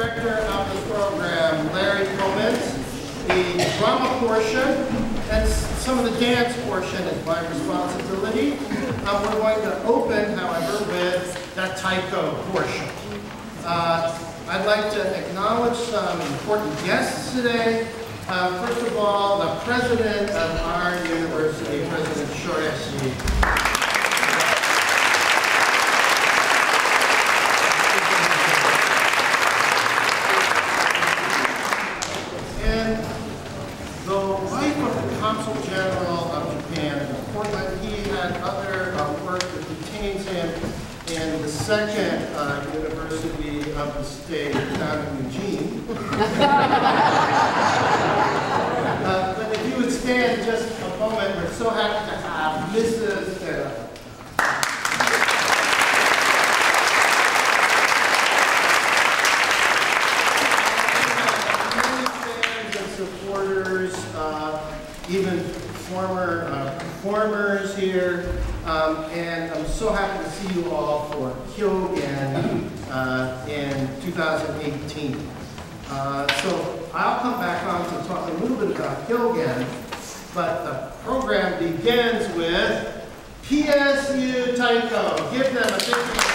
director of the program, Larry Clements. The drama portion and some of the dance portion is my responsibility. We're going to open, however, with that taiko portion. I'd like to acknowledge some important guests today. First of all, the president of our university, President Shoreshi. Consul General of Japan. He had other work that detains him in the second university of the state, down in Eugene. But if you would stand just a moment, we're so happy to have Mrs. supporters, even former performers here, and I'm so happy to see you all for Kyogen in 2018. So I'll come back on to talk a little bit about Kyogen, but the program begins with PSU Taiko. Give them a big hand.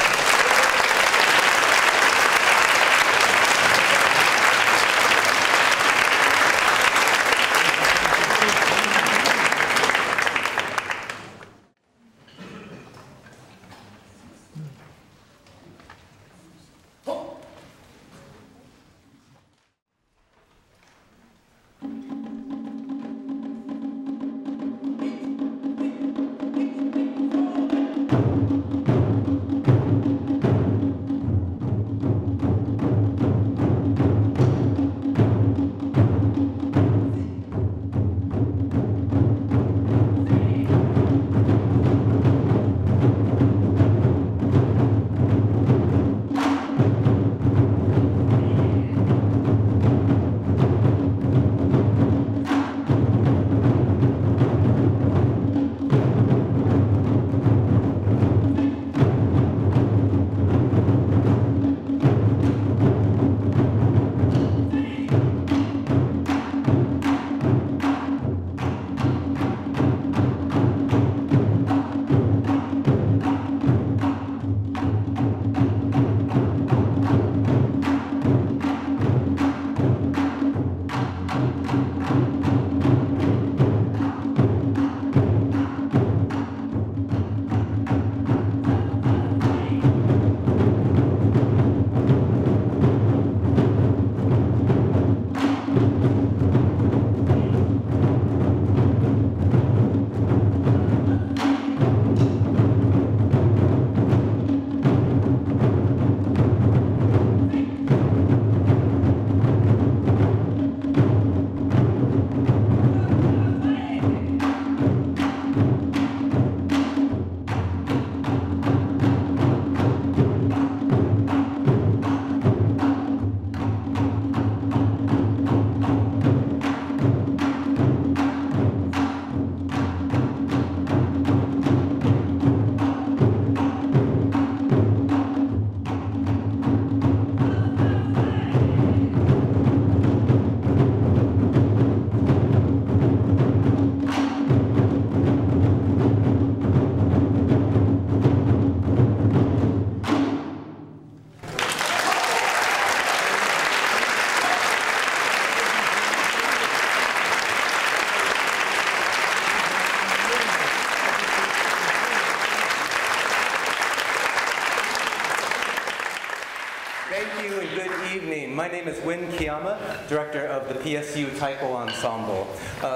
My name is Win Kiyama, director of the PSU Taiko Ensemble.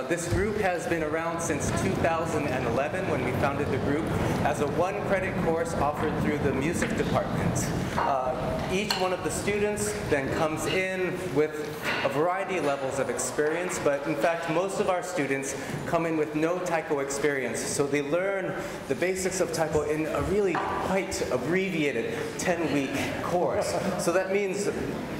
This group has been around since 2011 when we founded the group as a one-credit course offered through the music department. Each one of the students then comes in with a variety of levels of experience, but in fact most of our students come in with no taiko experience, so they learn the basics of taiko in a really quite abbreviated 10-week course. So that means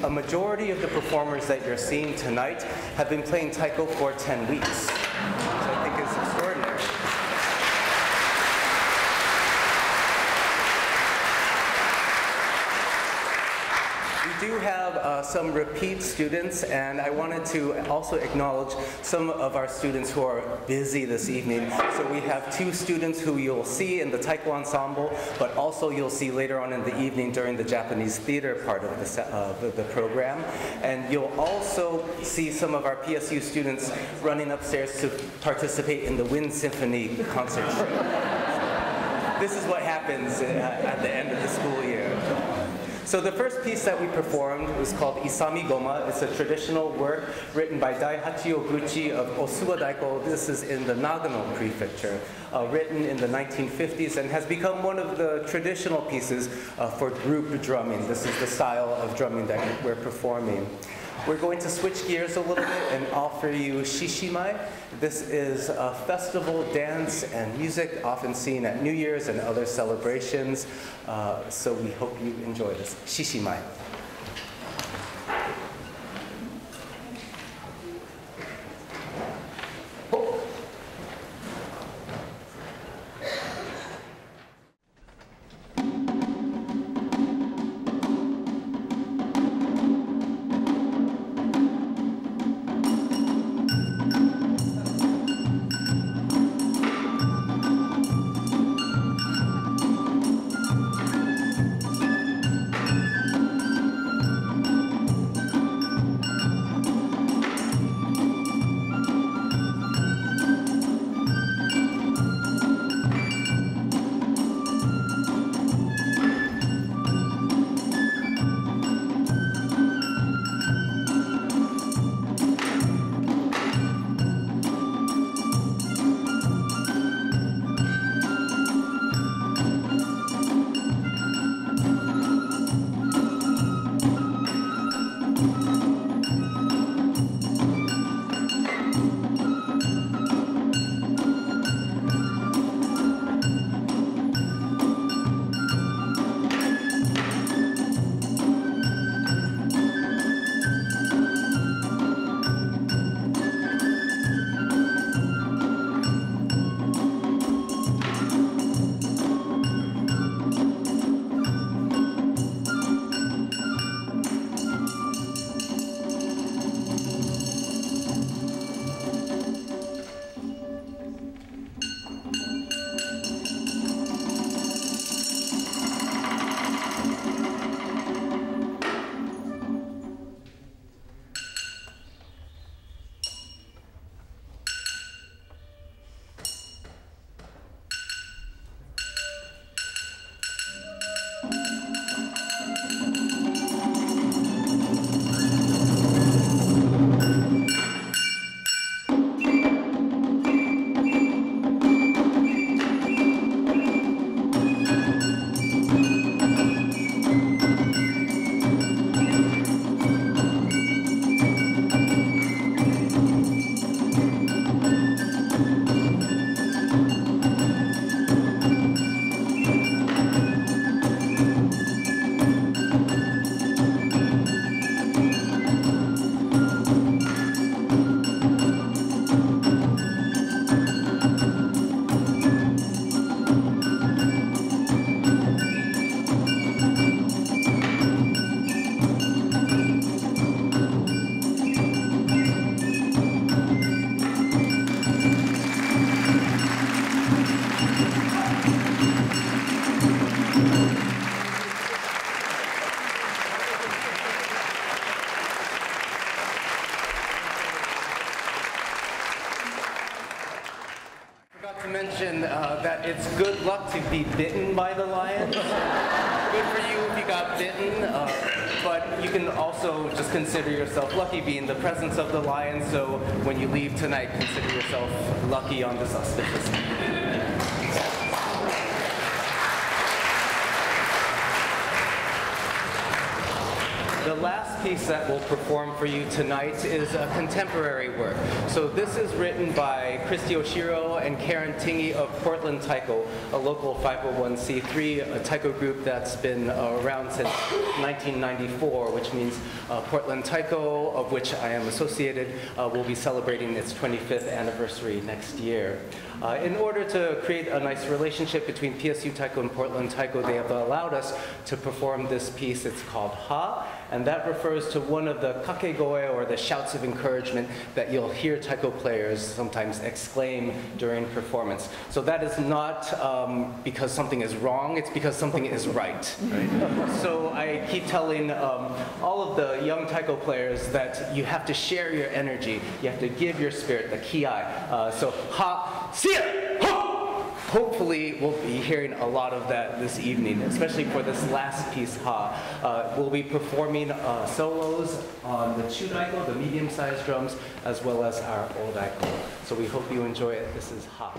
a majority of the performers that you're seeing tonight have been playing taiko for 10 weeks, which I think is extraordinary. We do have some repeat students, and I wanted to also acknowledge some of our students who are busy this evening. So we have 2 students who you'll see in the taiko ensemble, but also you'll see later on in the evening during the Japanese theater part of the program. And you'll also see some of our PSU students running upstairs to participate in the Wind Symphony concert show. This is what happens at the end of the school year. So the first piece that we performed was called Isami Goma. It's a traditional work written by Daihachi Oguchi of Osuwa Daiko. This is in the Nagano prefecture, written in the 1950s, and has become one of the traditional pieces for group drumming. This is the style of drumming that we're performing. We're going to switch gears a little bit and offer you Shishimai. This is a festival dance and music often seen at New Year's and other celebrations. So we hope you enjoy this. Shishimai. Mention that it's good luck to be bitten by the lion. Good for you if you got bitten, but you can also just consider yourself lucky being in the presence of the lion, so when you leave tonight, consider yourself lucky on this auspicious day. The last piece that we'll perform for you tonight is a contemporary work. So this is written by Christy Oshiro and Karen Tingey of Portland Taiko, a local 501c3 taiko group that's been around since 1994, which means Portland Taiko, of which I am associated, will be celebrating its 25th anniversary next year. In order to create a nice relationship between PSU Taiko and Portland Taiko, they have allowed us to perform this piece. It's called Ha, and that refers to one of the kakegoe, or the shouts of encouragement, that you'll hear taiko players sometimes exclaim during performance. So that is not because something is wrong, it's because something is right. So I keep telling all of the young taiko players that you have to share your energy, you have to give your spirit, the kiai. So Ha, see it, ho! Hopefully, we'll be hearing a lot of that this evening, especially for this last piece, Ha. We'll be performing solos on the chudaiko, the medium-sized drums, as well as our odaiko. So we hope you enjoy it. This is Ha.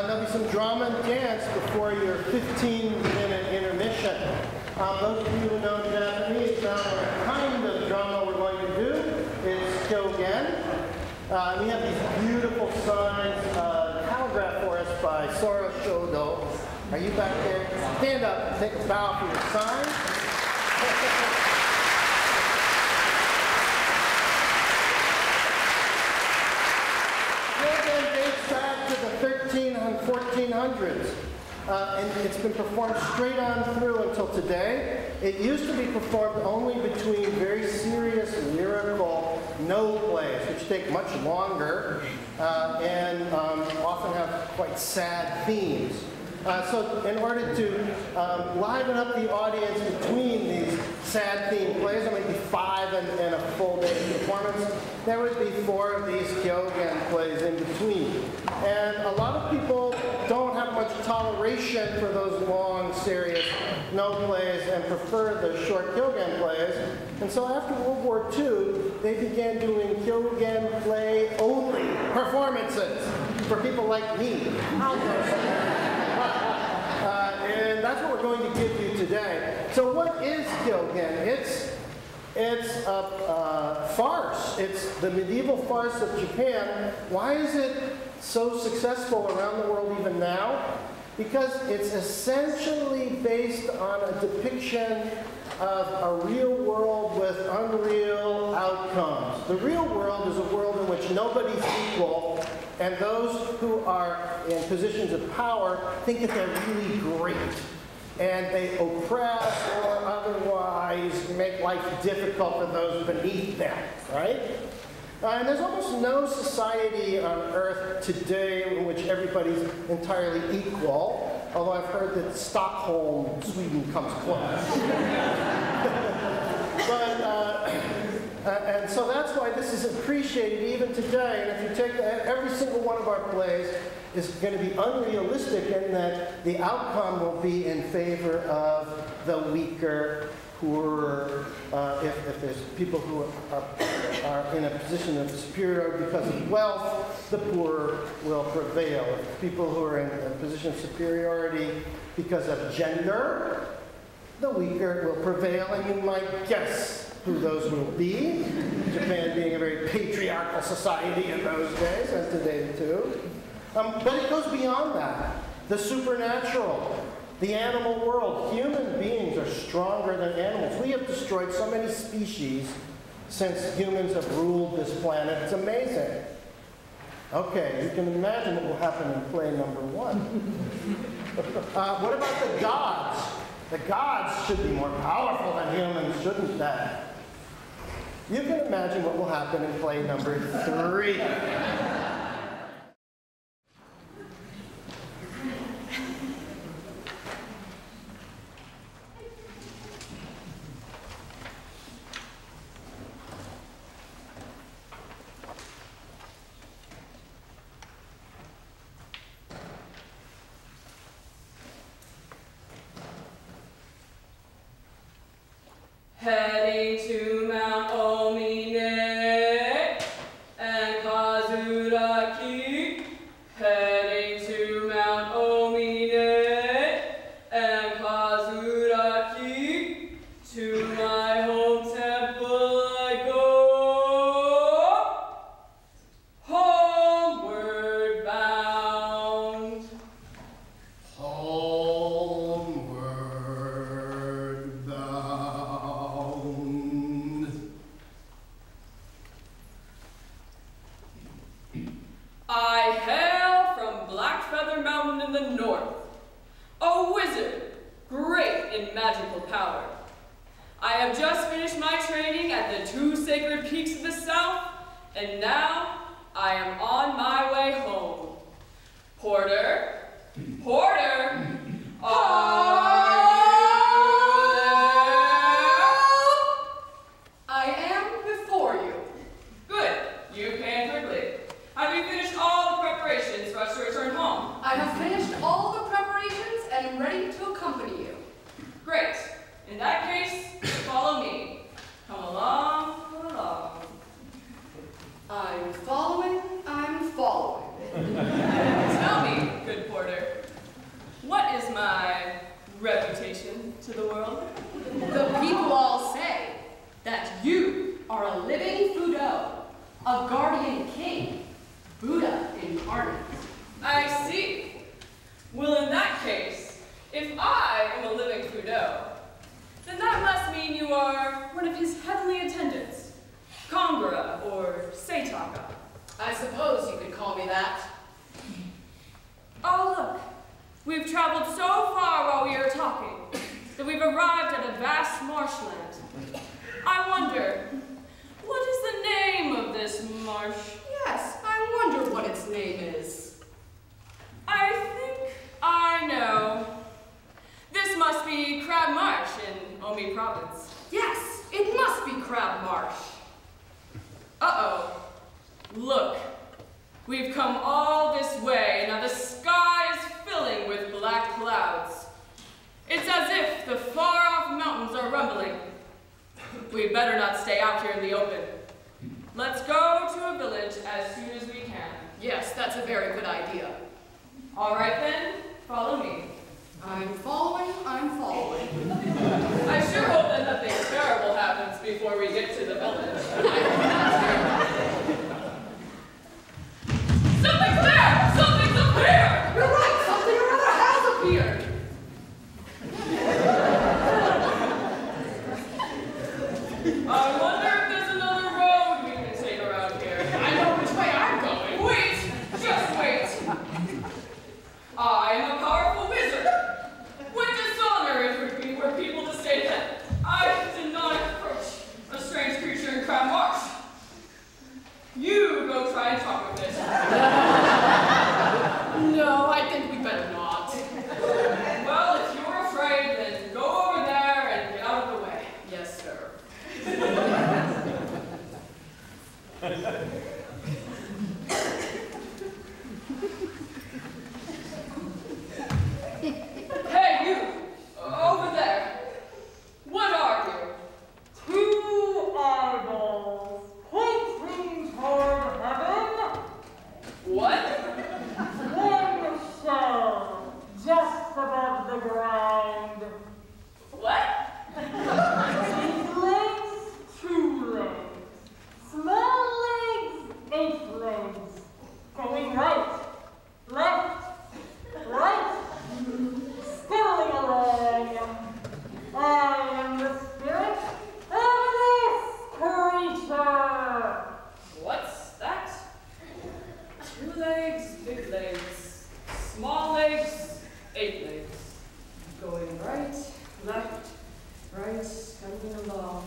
There'll be some drama and dance before your 15-minute intermission. Those of you who know Japanese know what kind of drama we're going to do. It's Kyogen. We have these beautiful signs calligraphed for us by Sora Shodo. Are you back there? Stand up and take a bow for your sign. Kyogen dates back to the 1300s and 1400s. And it's been performed straight on through until today. It used to be performed only between very serious lyrical no plays, which take much longer and often have quite sad themes. So in order to liven up the audience between these sad themed plays, there might be 5 and a full day performance, there would be 4 of these Kyogen plays in between. And a lot of people don't have much toleration for those long, serious no plays and prefer the short Kyogen plays. And so after World War II, they began doing Kyogen play only performances for people like me. And that's what we're going to give you today. So what is Kyogen? It's a farce. It's the medieval farce of Japan. Why is it so successful around the world even now? Because it's essentially based on a depiction of a real world with unreal outcomes. The real world is a world in which nobody's equal, and those who are in positions of power think that they're really great. And they oppress or otherwise make life difficult for those beneath them, right? And there's almost no society on Earth today in which everybody's entirely equal, although I've heard that Stockholm, Sweden comes close. And so that's why this is appreciated even today. And if you take every single one of our plays is going to be unrealistic in that the outcome will be in favor of the weaker, poorer, if there's people who are in a position of superiority because of wealth, the poor will prevail. If people who are in a position of superiority because of gender, the weaker will prevail, and you might guess who those will be. Japan being a very patriarchal society in those days, as today too. But it goes beyond that. The supernatural, the animal world. Human beings are stronger than animals. We have destroyed so many species since humans have ruled this planet. It's amazing. Okay, you can imagine what will happen in play number 1. What about the gods? The gods should be more powerful than humans, shouldn't they? You can imagine what will happen in play number 3. Heading to Mount Omine and Kazuraki. Heading to Mount Omine and Kazuraki. To my home temple I go, homeward bound. Homeward bound. I hail from Blackfeather Mountain in the north, a wizard, great in magical power. I have just finished my training at the 2 sacred peaks of the south, and now I am on my way home. Porter, Porter, are I am before you. Good, you came quickly. Have you finished all the preparations for us to return home? I have finished all the preparations and am ready to accompany you. Great. In that case, follow me. Come along, come along. I'm following, I'm following. Tell me, I see. Well, in that case, if I am a living Fudo, then that must mean you are one of his heavenly attendants, Kongara or Seitaka. I suppose you could call me that. Oh, look. We've traveled so far while we are talking that we've arrived at a vast marshland. I wonder, what is the name of this marsh? Yes, I wonder what its name is. I think I know. This must be Crab Marsh in Omi Province. Yes, it must be Crab Marsh. Uh-oh. Look. We've come all this way, and now the sky is filling with black clouds. It's as if the far-off mountains are rumbling. We better not stay out here in the open. Let's go to a village as soon as we can. Yes, that's a very good idea. All right then, follow me. I'm following. I sure hope that nothing terrible happens before we get to the village. Something's there! Something's up here! You're right, something or other has appeared. I wonder if there's another road we can take around here. I know which way I'm going. Wait! Just wait! I am a powerful wizard. What dishonor it would be were people to say that I did not approach a strange creature in Crab Marsh. You go try and talk with this. No, I think we better not. Well, if you're afraid, then go over there and get out of the way. Yes, sir. Hey, you! Over there. What are you? Two eyeballs pointing toward heaven. What? One shell just above the ground. What? Legs, 2 legs. Small legs, 8 legs. Going right, left, right. Steadily along. I am the spirit of this creature. What's that? 2 legs, big legs, small legs, 8 legs. Going right, left, right, coming along.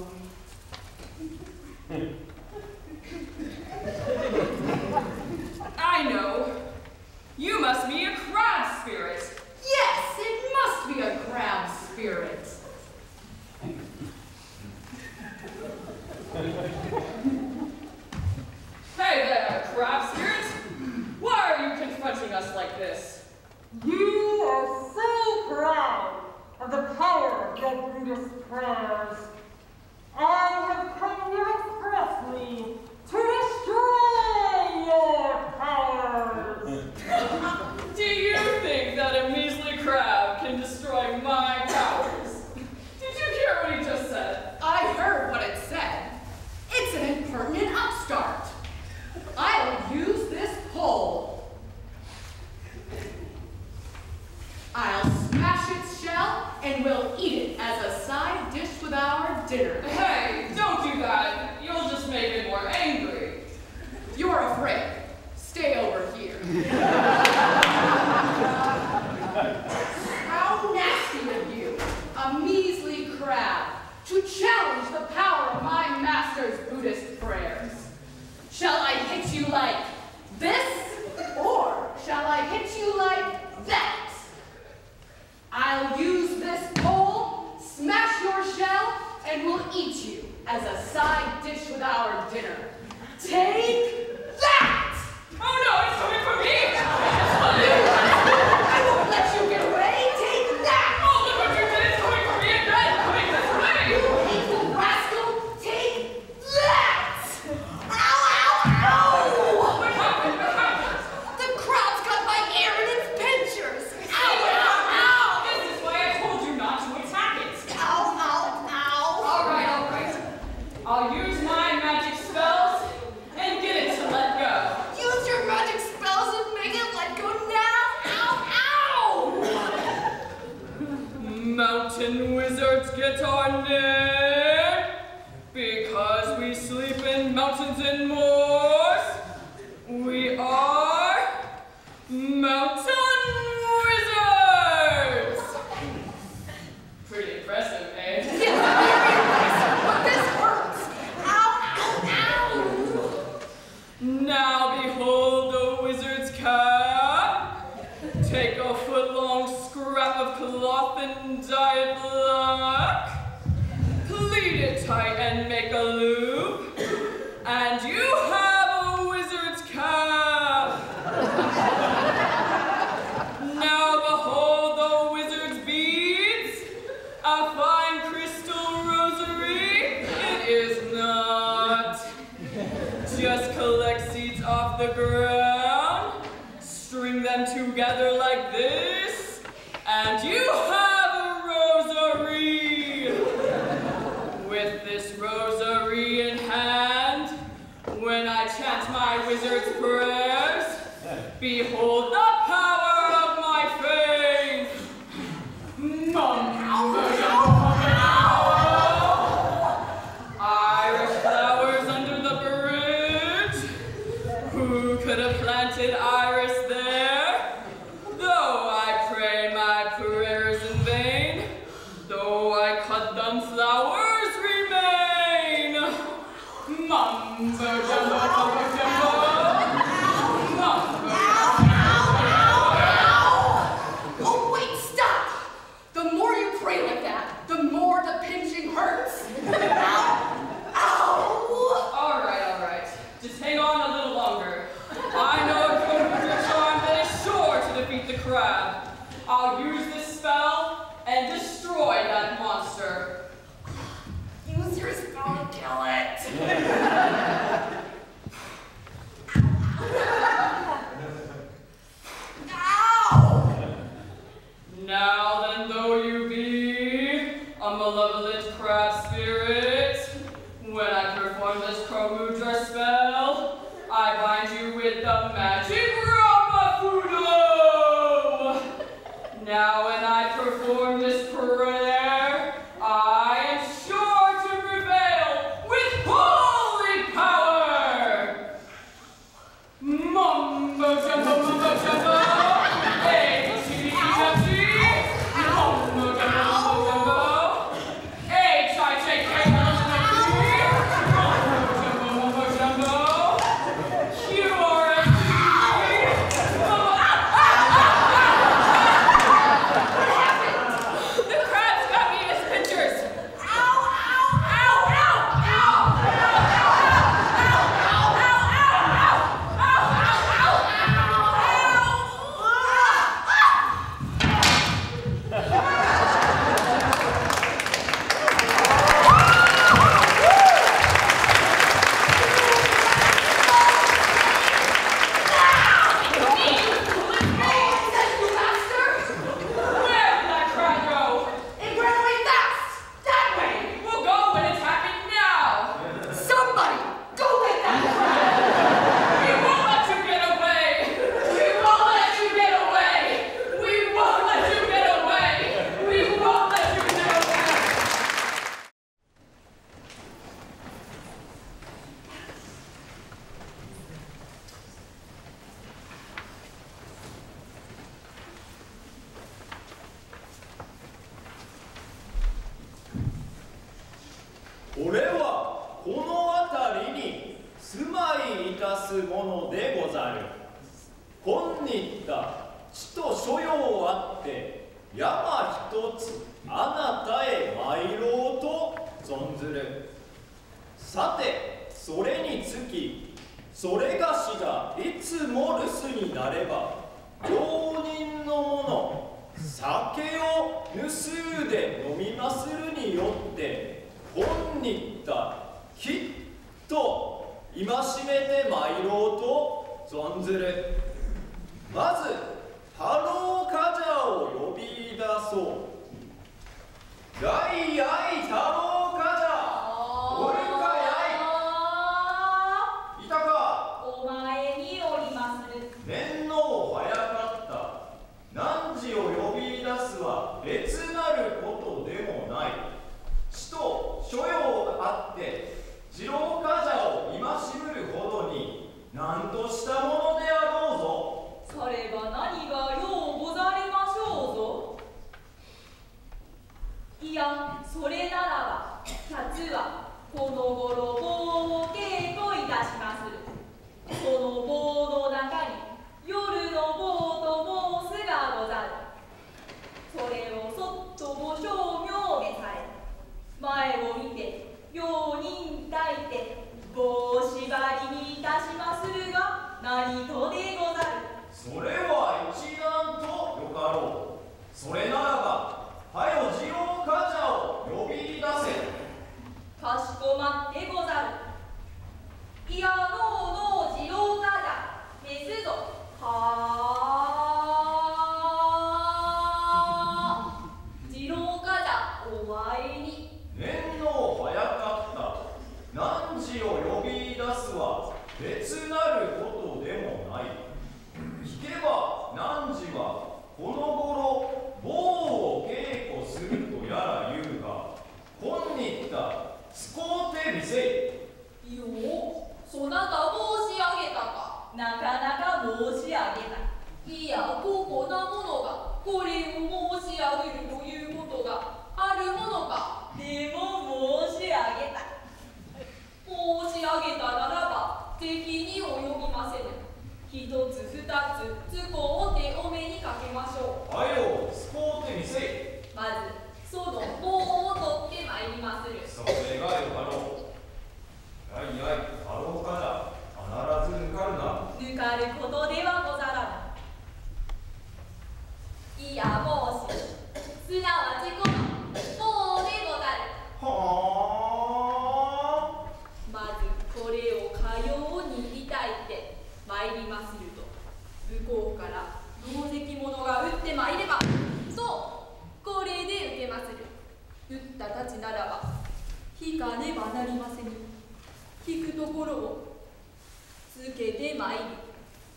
I know. You must be a crab spirit. Yes, it must be a crab spirit. Hey there, crab spirit. Why are you confronting us like this? You are so proud of the power of your Buddhist prayers. I have come here expressly to destroy your powers. Do you think that a measly crab can destroy my powers? Did you hear what he just said? I heard what it said. It's an impertinent upstart. I'll use this pole. I'll smash its shell and we'll eat it as a side dish with our dinner. Hey, don't do that. You'll just make it more angry. You're afraid. Stay over here. How nasty of you, a measly crab, to challenge the power of my master's Buddhist prayers. Shall I hit you like this, or shall I hit you like that? I'll use this pole, smash your shell, and we'll eat you as a side dish with our dinner. Take that! Oh no, it's coming for me! I won't let you get away! Take that! Oh, look what you did! It's coming for me again! Coming this way! You hateful rascal! Take that! Ow, ow, ow! What happened? What happened? The crab's got my ear in its pinchers! Ow, ow, ow! This is why I told you not to attack it. Ow, ow, ow! All right, all right. I'll use my magic spells and mountain wizards get our name? Because we sleep in mountains and moors. We are mountain wizards! Pretty impressive, eh? But this hurts. Ow, ow, ow. Now behold the wizard's cap. Take a foot-long scrap of cloth and dye it black. Pleat it tight and make a loop. And you have a wizard's cap. Now behold the wizard's beads. A fine crystal rosary. It is not. Just collect seeds off the ground, string them together like this, and you have a rosary. With this rosary in hand, when I chant my wizard's prayers, behold the power of my faith. Irish flowers under the bridge. Who could have planted iris there? Though I pray my prayers in vain, though I cut them, flowers remain. Mumbo jumbo jumbo jumbo. Mumbo jumbo. Oh, wait, stop. The more you pray like that, the more the pinching hurts. Ow. All right. Just hang on a little longer. I know a computer charm that is sure to defeat the crab. I'll use this spell and destroy that monster. Use your spell to kill it. Ow! Now then, though you be a malevolent crab spirit, when I perform this Komudra spell, I bind you with the magic Rapafudo! Now when I perform this prayer, I am sure to prevail with holy power! Mumbo jumbo mumbo jumbo! 前を見て両人抱いて棒縛りにいたしまするが何とでござる。それは一段とよかろう。それならばはよ次郎冠者を呼び出せ。かしこまってござる。いやのう次郎冠者ですぞ。次郎冠者お前に念の早かった。汝を呼び出すは別なることでもない。聞けば汝はこの頃棒を稽古するとやら言うが、今日った使うてみせい。よう、そなた申し上げたか。なかなか申し上げた。いや、ここなものがこれを申し上げるということがあるものか。でも申し上げた。申し上げたならば敵に及びませぬ。一つ二つつこうてお目にかけましょう。はよ使うてみせい。まずその棒を取ってまいりまする。それがよかろう。やいやい、太郎冠者必ず抜かるな。抜かることではござらぬ。いや申しすなわちこの棒でござる。はあ。まずこれをかように抱いて参りますると、向こうから同席者が撃ってまいればとこれで受けまする。撃ったたちならば引かねばなりませぬ。引くところをつけてまいり、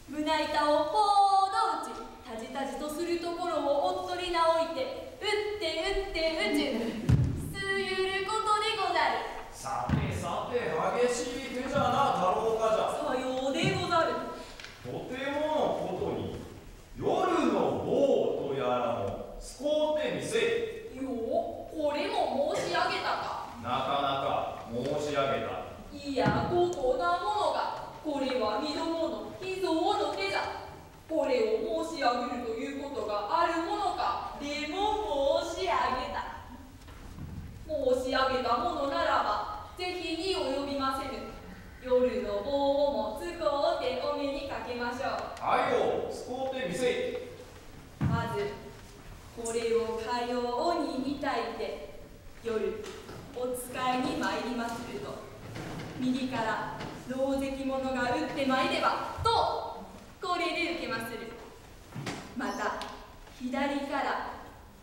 胸板をほうど打ち、たじたじとするところをおっとりなおいて打って打って打ちすゆることでござる。さてさて、激しい手じゃな、太郎冠者。さようでござる。とてものことに夜の棒とやらも使うてみせい。よう、これも申し上げたか。なかなか申し上げた。いや、ここなものがこれは身どもの秘蔵の手じゃ。これを申し上げるということがあるものか。でも申し上げた。申し上げたものならばぜひに及びませぬ。夜の棒をもつこうてお目にかけましょう。はよ使うてみせい。まずこれをかように抱いて夜お使いに参りますると、右から同席者が撃ってまいればとこれで受けまする。また左から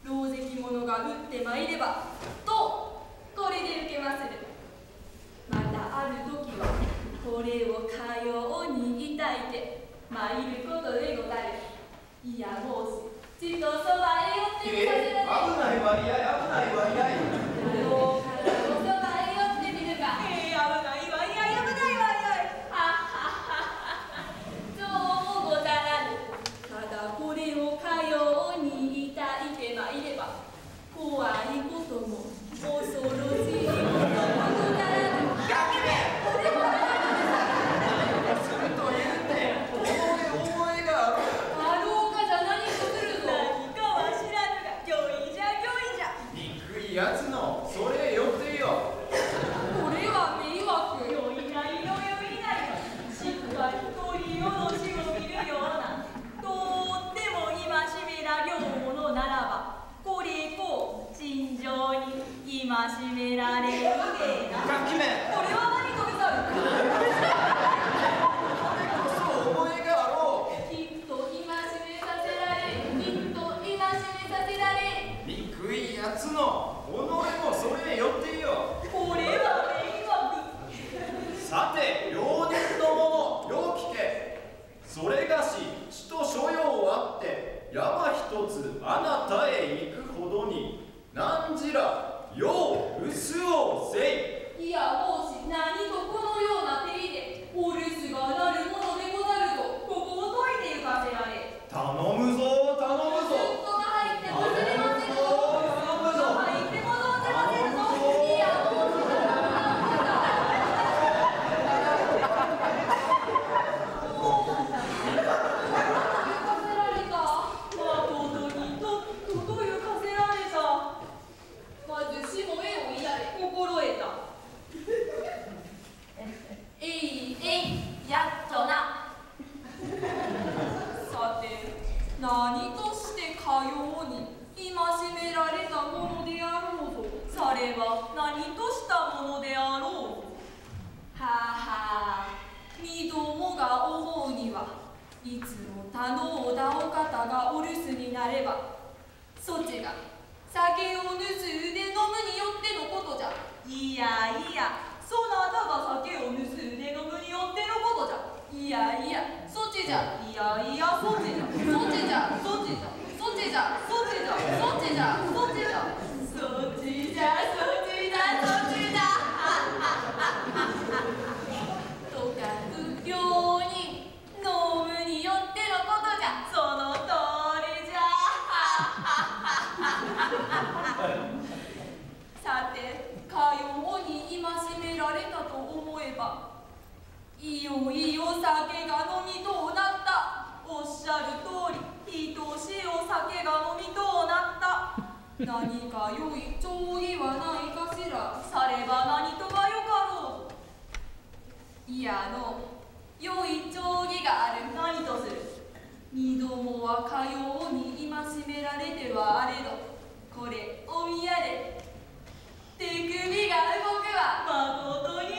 同席者が撃ってまいればとこれで受けまする。またある時はこれをかように抱いて参ることでござる。いや申しちとそばへ寄ってみさせられ。危ないわいやい、危ないわいやい。太郎冠者のそばへ寄ってみるか。危ないわいやい、危ないわいやい。そうもござらぬ。ただこれをかように抱いてまいれば怖いことも恐ろしいこともござらぬ。すると言うて、己思いがある。太郎冠者何とするぞ。何かは知らぬが、御意じゃ。憎いやつの、それよってよ。これは迷惑。よいないよ、しっかり鳥よのしを見るような、とっても今しめら両者ならば、これこう尋常に今しめられるげな。ガキめ。これは何とござる。そう思いがあろう。きっと今しめさせられ、きっと今しめさせられ。憎いやつの、己もそれよってよ。これは迷惑。さて、両人の者、よう聞け。それがし、血と所用あって、山一つあなたへ行くほどに、何じら、よう留守をせい。いや申し何とこのような手入れ、お留守がなるものでござると、ここを解いて行かせられ。頼むぞ、頼むぞ。ずっとが入ってもずれませんぞ。頼むぞ。入ってもどうせませんぞ。いや申し行かせられた。まことにとっとというか何としてかように戒められたものであろうぞ。されば何としたものであろうぞ。はあはあ、身どもが思うにはいつも他のおだお方がお留守になればそちが酒を盗んで飲むによってのことじゃ。いやいや、そなたが酒を盗んで飲むによってのことじゃ。いやいや、そっちじゃ。いやいや、そっちじゃ。そっちじゃ。そっちじゃ。そっちじゃ。そっちじゃ。そっちじゃ。そっちじゃ。そっちじゃ。そっちじゃ。そっちじゃ。とかくように飲むによってのことじゃ。その通りじゃ。さて、かように戒められたと思えば、いよいよ酒が飲みとうなった。おっしゃる通り、愛しいお酒が飲みとうなった。何か良い定義はないかしら。されば何とがよかろう。いや良い定義がある。何とする。身どもはかように戒められてはあれど、これお宮で手首が動くわ。まことに動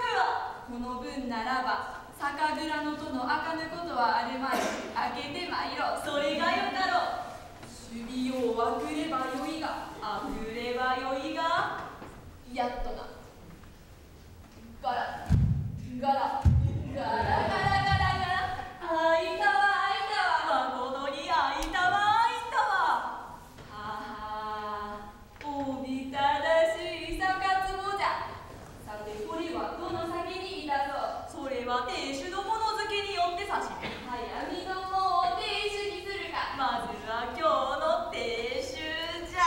くわ。この分ならば酒蔵のとのあかぬことはあるまい。開けてまいろ。それがよかろう。守備をあくればよいが、あふればよいが、やっとな。ガラガラガラガラガラガラ、開いたわ開いたわ。まことに開いたわ開いたわ。ははおびただしい酒壺じゃ。さてこれはどの酒にいたぞ。それは亭主どもの漬けによって差し。はやみどもを亭主にするか。まずは今日の亭主じゃ。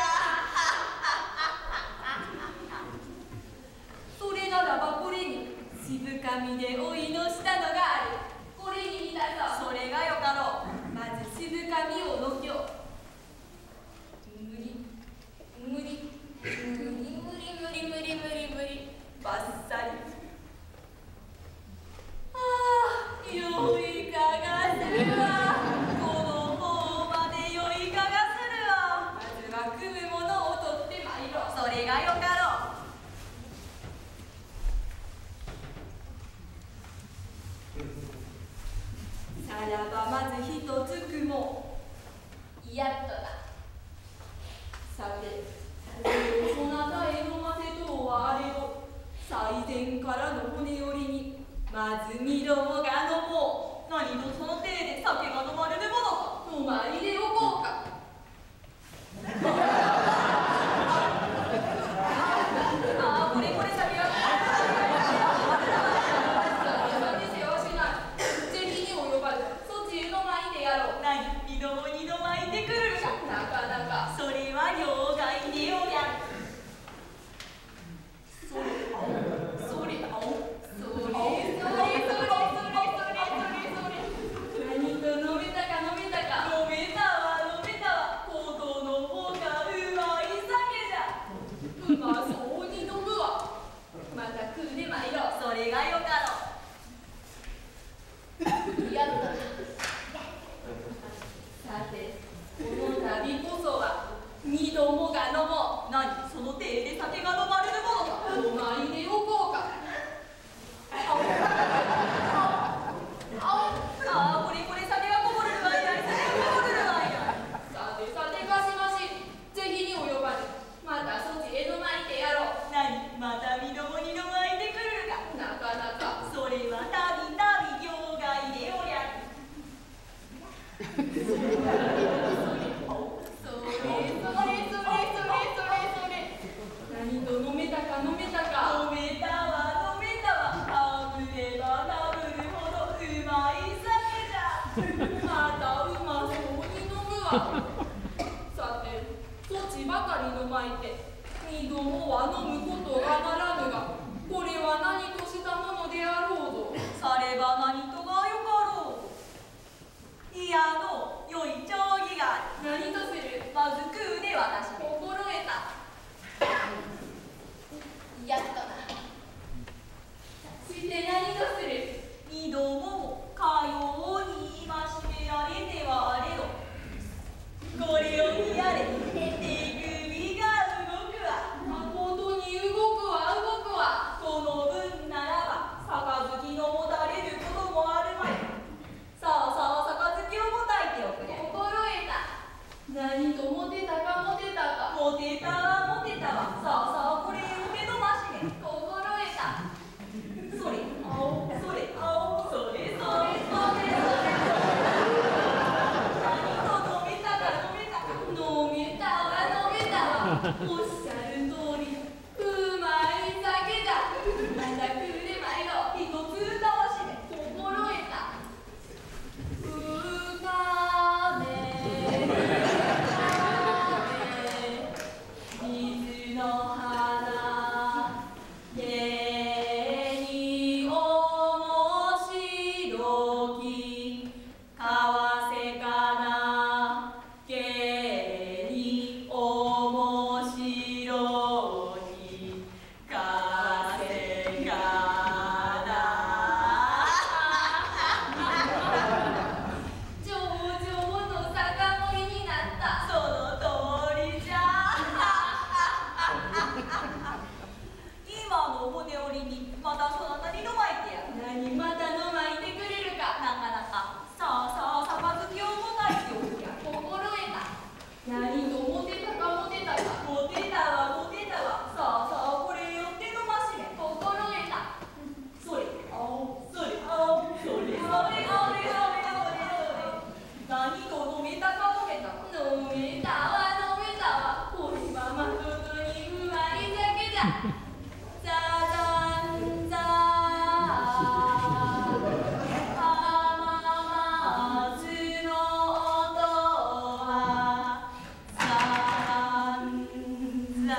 それならばこれに渋紙でおいのしたのがある。これに似たぞ。それがよかろう。まず渋紙をのきょう。無理無理無理無理無理無理無理無理ばっさり。ああ、よいかがするわ。この方までよいかがするわ。まずは組むものを取ってまいろ。それがよかろう。さらばまず一つ組もう。やっとだ。さて、そなたへ飲ませとうはあれど、最前からの骨よりにまず身どもが飲もう。何とその手で酒が飲まれるものか。飲まいでおこうか。ああ、これこれ酒がさてせわしない。ぜひに及ばずそちへのまいでやろう。何、身どもにのまいてくるるか。なかなかそれは両替でおりゃ。それそれそれそれそれそれそれそれ。何と飲めたか飲めたか。飲めたわ飲めたわ。ことの方がうまい酒じゃ。うまそうに飲むわ。また食うでまいろ。それがよかろう。やった。さて、この度こそは身どもが飲もう。何、その手で酒が飲まれるものか。お前でおこうか。ああ、これこれ酒がこぼれるわいやい。酒がこぼれるわいやい。さてさてかしまし。ぜひに及ばずまたそちへのまいてやろう。何、また身どもにのまいてくるるか。なかなかそれはたびたび両替でおりゃ。それそれそれそれそれ。何と飲めたか飲めたか。飲めたわ飲めたわ。あぶればなぶるほどうまい酒じゃ。またうまそうに飲むわ。さて、そちばかりのまいて身どもは飲むことがならぬが、これは何としたものであろうぞ。されば何とがよかろう。いや良い定義がある。何とする。まず食うで私心得た。やっとな。して何とする。身どももかように戒められてはあれど、おっしゃる通り、うまい酒じゃ。またくれまいの一つたわしで心得た。浮かべ水の花芸に面白き為替かな芸に面白き為替かな上々の酒盛りになった。その通りじゃ。今の骨折りにまたそなたにのまいてや。何またのまいてくれるか。なかなかさあさあ杯をもたいておくや。心得た。何とモテたかモテたか。モテたわモテたわ。さあさあこれよって飲ましめ。心得た。それそれそれ何と飲めたか飲めたか。飲めたわ飲めたわ。これはまことにうまい酒じゃ。ざざんざ浜松の音はざんざ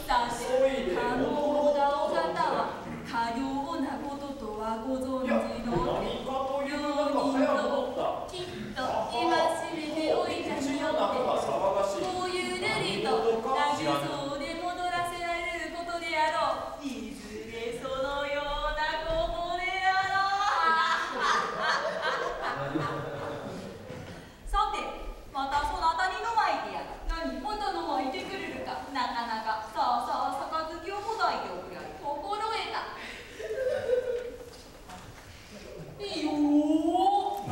さて可能だお方はかようなこととはご存知の何かというのが早戻った。きっと今しめておいたによってこういうぬりと投げそうで戻らせられることであろう。いずれそのようなことであろう。さてまたそなたにのまいてやる。何またのまいてくれるか。なかなかさあさあ杯をもたいておくやる。心得た。いいよー。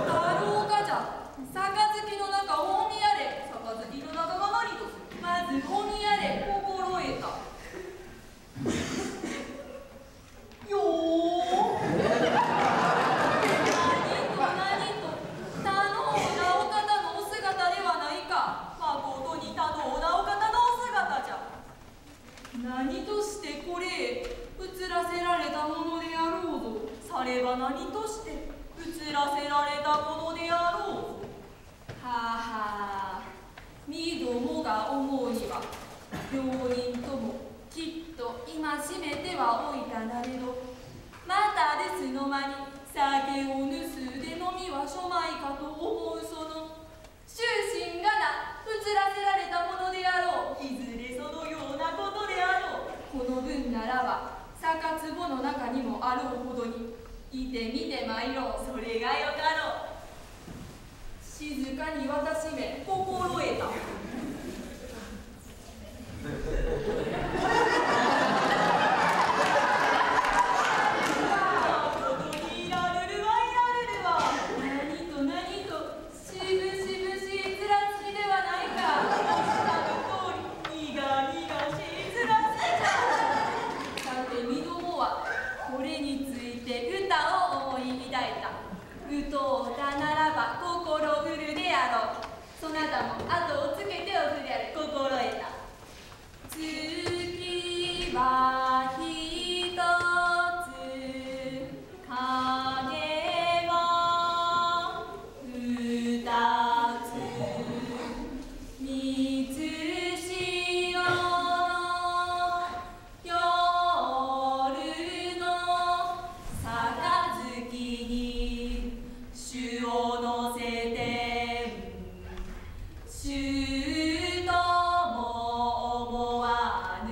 だろうかじゃ。杯の中を見やれ。杯の中が何とする。まずお見やれ。心得た。よー。何と多能なお方のお姿ではないか。まことに多能なお方のお姿じゃ。何としてこれへ移らせられたものであろうぞ。されば何として移らせられたものであろうぞ。はあはあ、みどもが思うには両人ともきっと今しめてはおいたなれど、また留守の間に酒を盗んで飲みはしょまいかと思うその終身がな移らせられたものであろう。いずれそのようなことであろう。この分ならば酒壺の中にもあろうほどにいてみてまいろう。それがよかろう。静かに私め心得た。いられるわいられるわ。何と何としぶしぶしいつらつきではないか。おっしゃる通り苦々しいつらつきじゃ。さてみどもはこれについて歌を思い抱いた。歌うたならば心うるであろう。そなたも後をつけておくれある。心得た。月はひとつ影はふたつ三つ白の夜の杯に酒を乗せて主とも思わぬ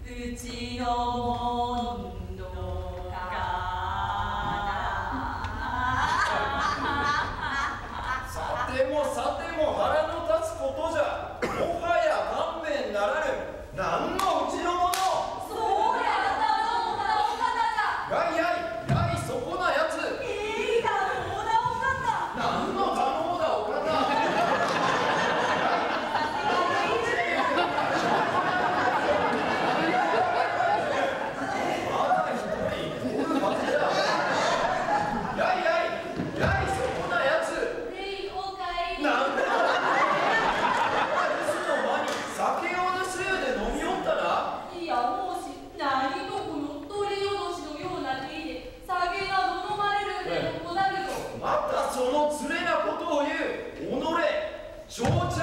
うちのもんのかな。さてもさても腹の立つことじゃ。もはや勘弁ならぬ。何のうちのもの。そうやったのお方じゃ。やいやいやいそこなやつ。いいだろうなお方。何の可能だお方。まだ一人おるはずじゃ。やいやいそこなやつ。装着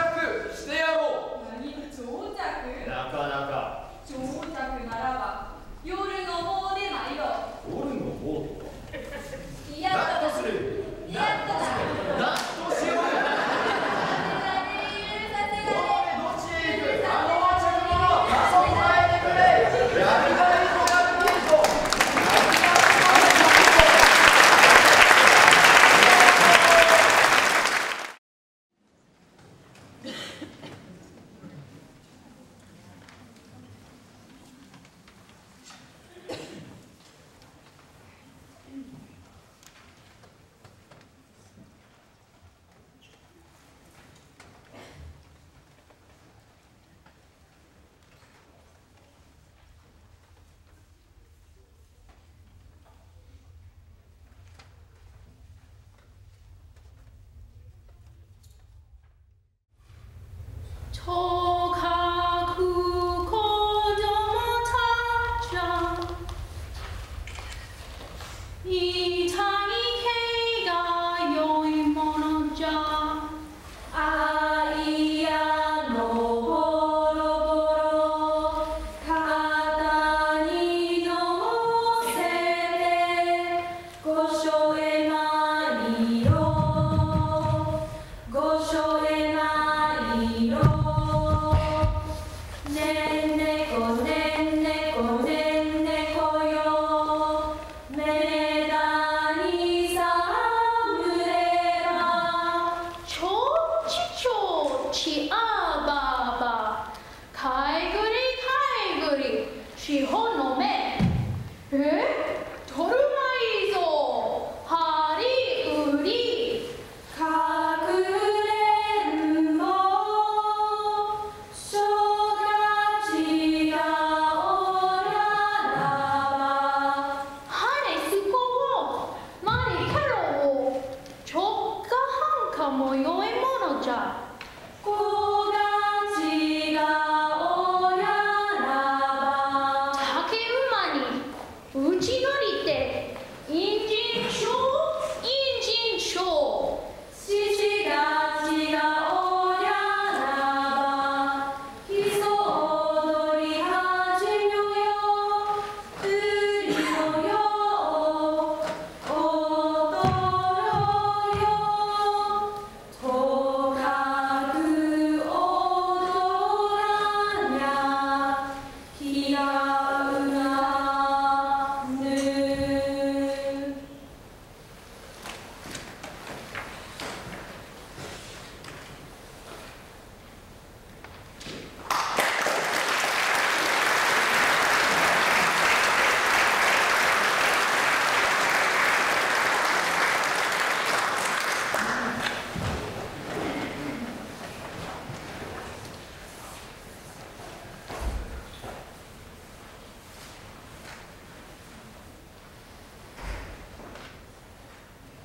してやろう。何装着？なかなか。装着ならば夜の方で参ろう。夜の方とは。やっと何とする。やっとだ。何としよう。おい、どっちへ行く。あの着物、傘を変えてくれ。やりがいとやるないと。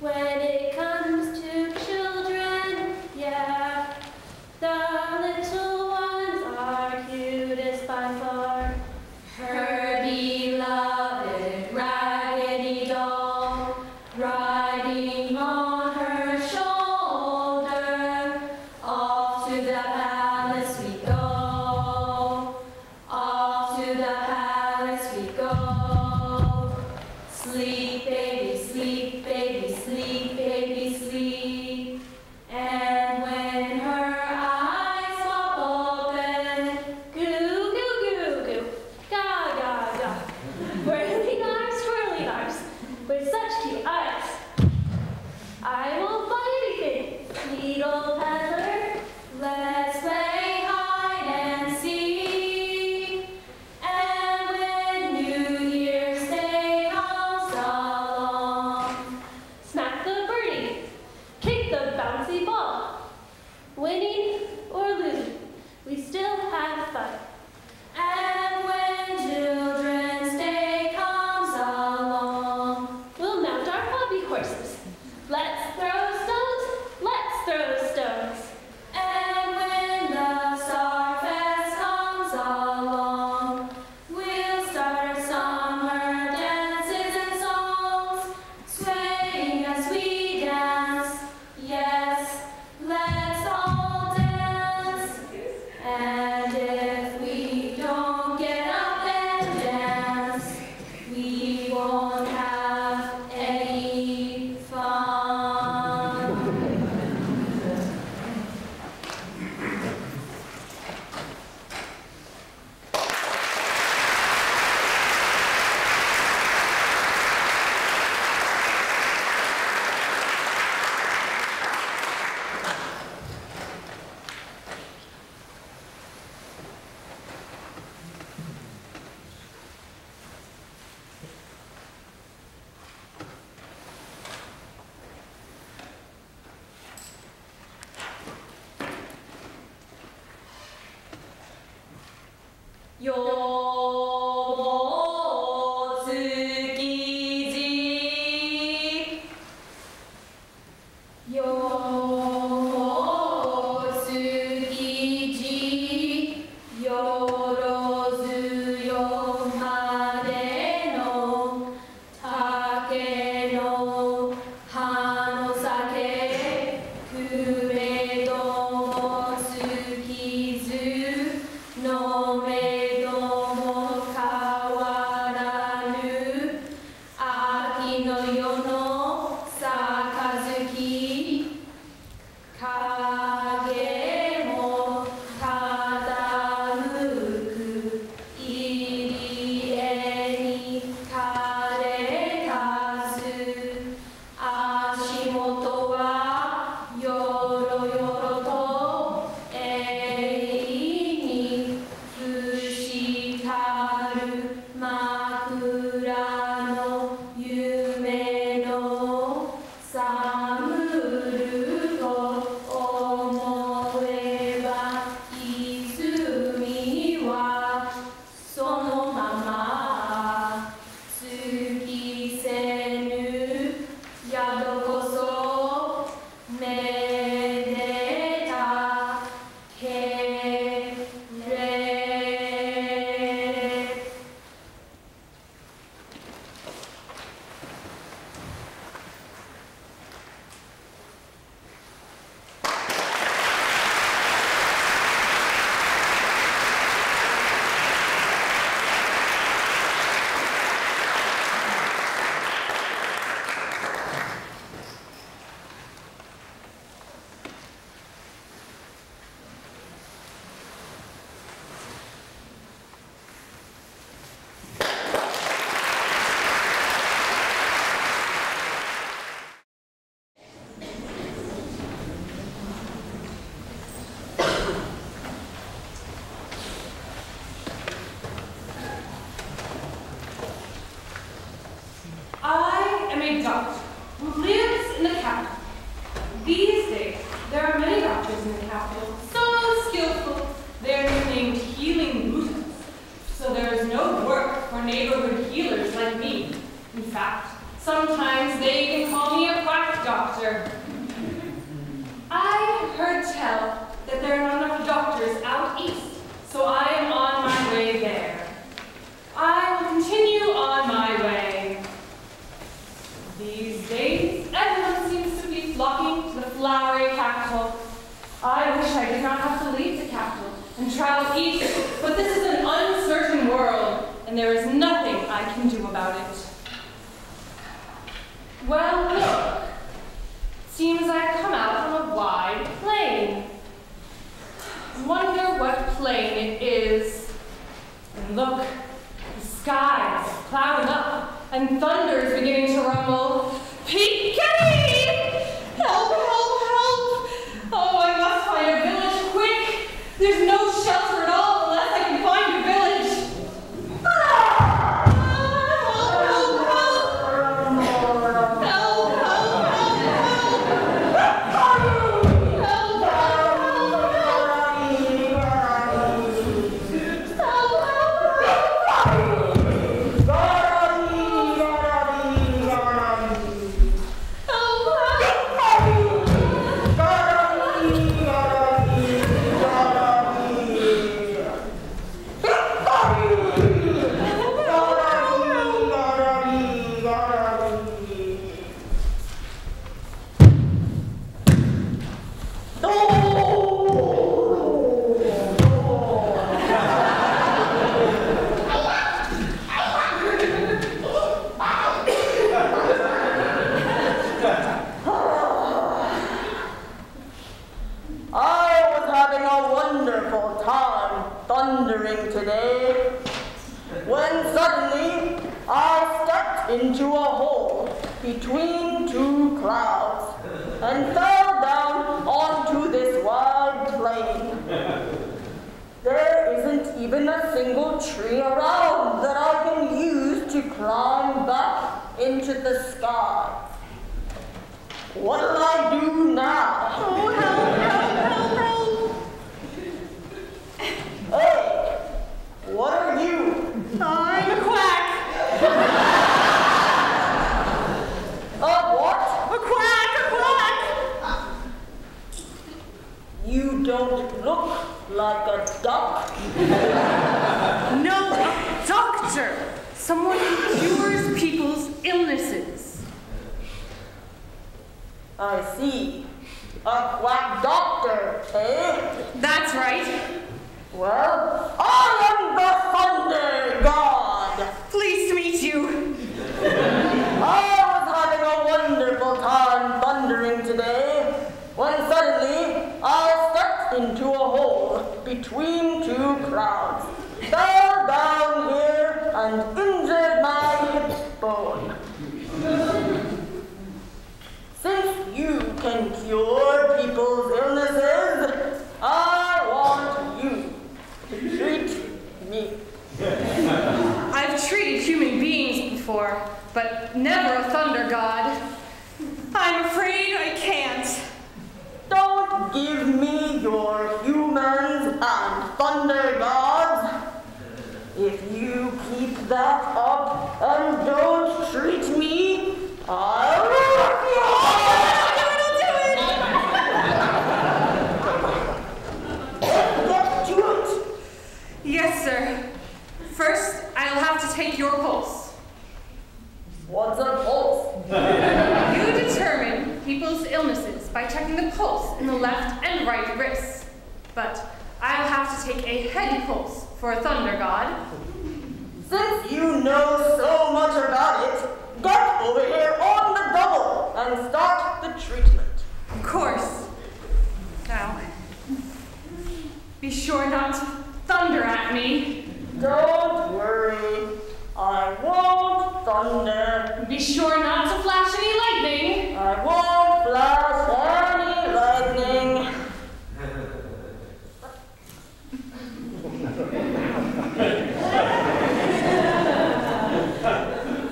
When it comes to children, yeah, the little ones are cutest by far. Her beloved Raggedy Doll, riding on her shoulder, off to the palace we go, off to the palace we go. Sleep, baby, sleep, baby, sleep, baby, sleep. And when her eyes pop open, goo, goo, goo, goo, ga, ga, ga. Whirly arms, with such cute eyes. I will buy anything, little peddler. Let's play hide and seek. And when New Year's Day comes along, smack the birdie, kick the bouncy ball. Winning or losing, we still have fun. And when Children's Day comes along, we'll mount our hobby horses. Let's throw stones, let's throw stones. And when the Starfest comes along, we'll start our summer dances and songs, swaying as we dance. Yes, let's all dance. a doctor who lives in the capital. These days, there are many doctors in the capital, so skillful they're named healing Buddhas. So there is no work for neighborhood healers like me. In fact, sometimes they even call me a quack doctor. I heard tell that there are not enough doctors out east, so I am on my way there. I will continue on my way. These days, everyone seems to be flocking to the flowery capital. I wish I did not have to leave the capital and travel east, but this is an uncertain world, and there is nothing I can do about it. Well, look. Seems I've come out on a wide plain. Wonder what plain it is. And look, the sky is clouding up, and thunder is beginning to rumble. Peekabee! Help, help, help! Oh, I must find a village quick. There's no shelter at all unless I can find a village.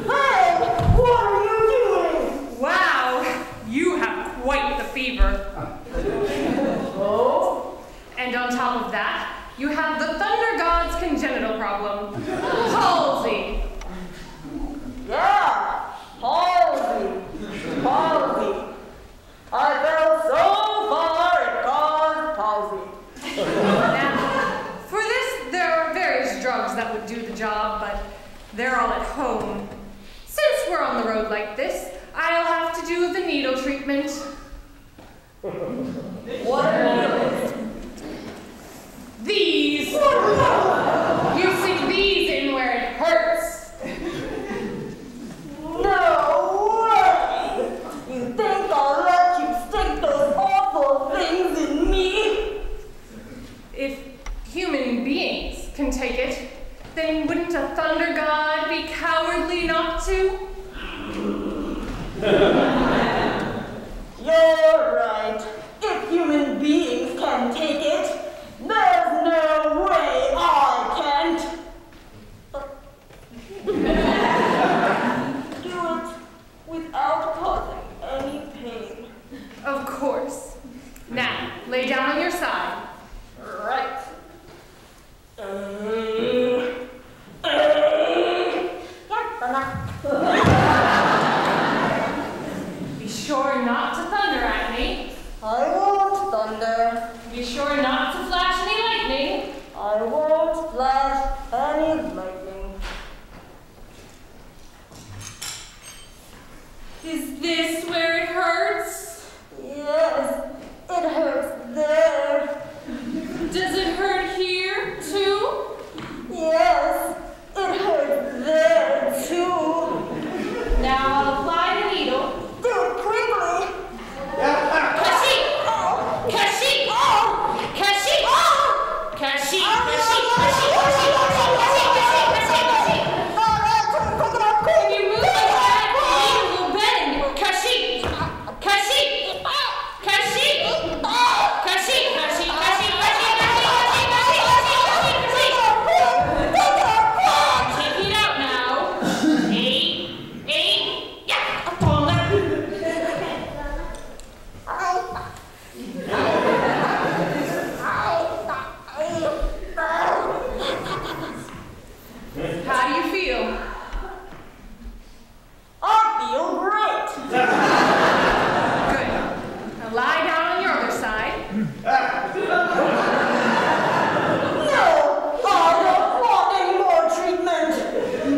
Hey, what are you doing? home. Since we're on the road like this, I'll have to do the needle treatment. What are needles? These! You stick these in where it hurts. No way! You think I'll let you stick those awful things in me? If human beings can take it, then wouldn't a thunder god be cowardly not to? You're right. If human beings can take it, there's no way I can't. Do it without causing any pain. Of course. Now, lay down on your side. Right. Be sure not to thunder at me. I won't thunder. Be sure not to flash any lightning. I won't flash any lightning. Is this where it hurts? Yes, it hurts there. Does it hurt here, too? Yes, it hurts there too. Now I'll apply the needle. Do it quickly. Kashi! Oh. Kashi! Oh. Kashi! Oh. Kashi! Oh. Kashi! Kashi! Kashi! Kashi! Kashi! Kashi! All right, take it out quick. If you move like that, the needle will bend. Kashi! Kashi! Kashi! Kashi! Kashi! Kashi! Kashi! Take it out now. 8, yeah. How do you feel? I feel great. Good. Now lie down on your other side. No, I don't want any more treatment.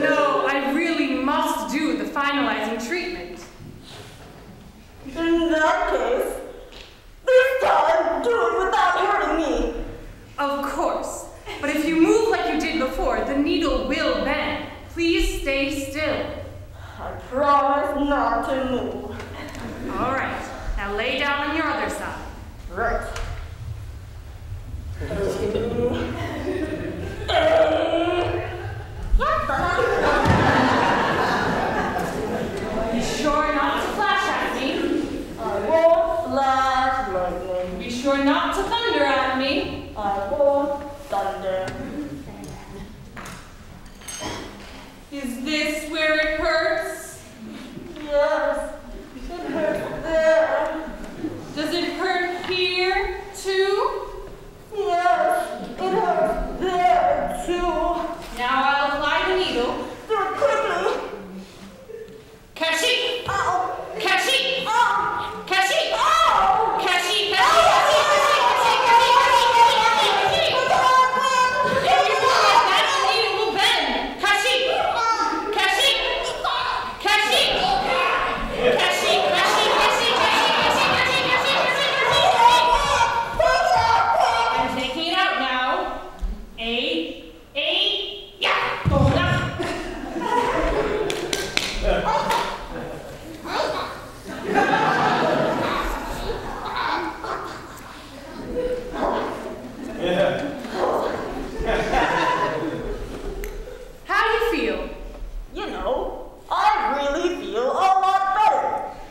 No, I really must do the finalizing treatment. In that case, this time do it without hurting me. Of course. But if you move like you did before, the needle will bend. Please stay still. I promise not to move. All right. Now lay down on your other side. Right. Be sure not to flash at me. I won't flash lightning. Be sure not to thunder at me. I won't thunder. Is this where it hurts? Yes, it hurts there. Does it hurt here, too? Yes, it hurts there too. Now I'll apply the needle. Do it quickly. Kashi! Ow! Kashi! Ow! Kashi! Ow! Kashi! Kashi! Kashi! If you move like that, the needle will bend. Kashi! Kashi! Kashi! Kashi! Kashi! Kashi! Kashi! I'm taking it out now. 8, yeah! Go now. How do you feel? You know, I really feel a lot better.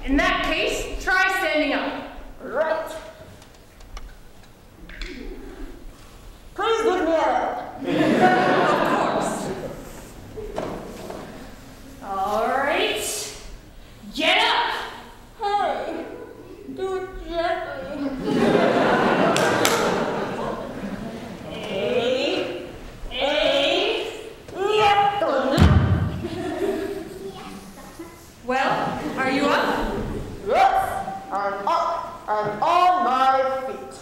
In that case, try standing up. Right. Please give me a hand. Of course. All right. Get up. Hey, do it gently. Yep. Well, are you up? Yes, I'm up and on my feet.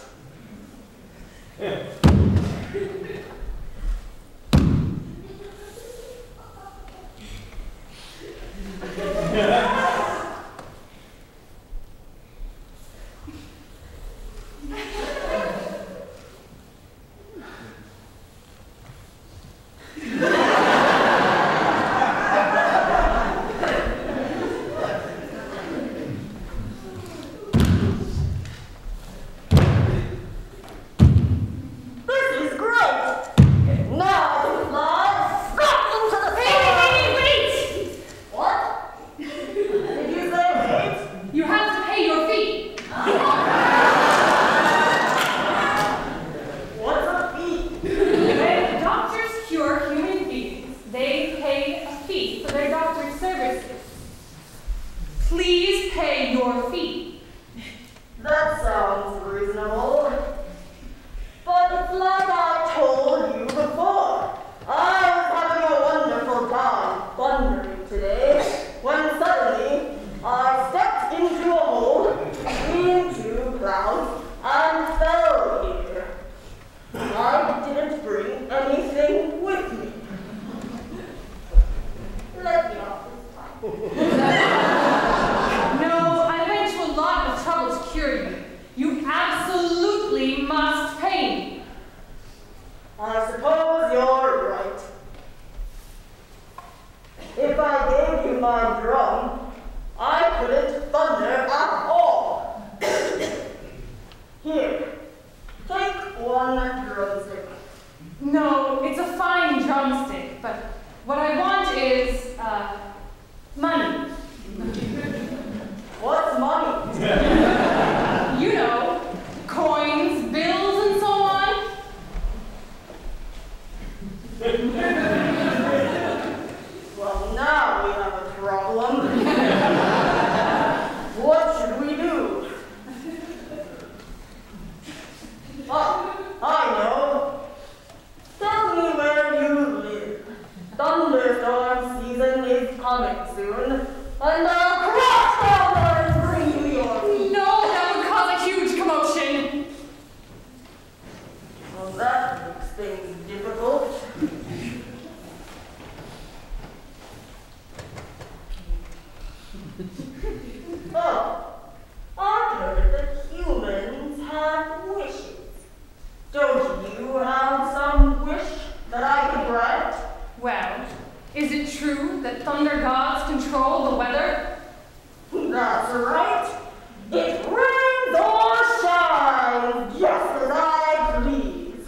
please pay your fee. That sounds reasonable. But it's like I told you before. I was having a wonderful time thundering today when suddenly I stepped into a hole between two clouds and fell here. I didn't bring anything with me. Let me off this time. No, I went to a lot of trouble to cure you. You absolutely must pay me. I suppose you're right. If I gave you my drum, I couldn't thunder at all. Here, take one drumstick. No, it's a fine drumstick, but what I want is, money. What's money? You know, coins, bills, and so on. Well, now we have a problem. What should we do? Oh, I know. Tell me where you live. Thunderstorm season is coming soon, and I'll cross over and bring you your feet. No, that would cause a huge commotion. Well, that makes things difficult. Oh, I've heard that humans have wishes. Don't you have some wish that I could grant? Well, is it true that thunder gods control the weather? That's right. It rains or shines just as I please.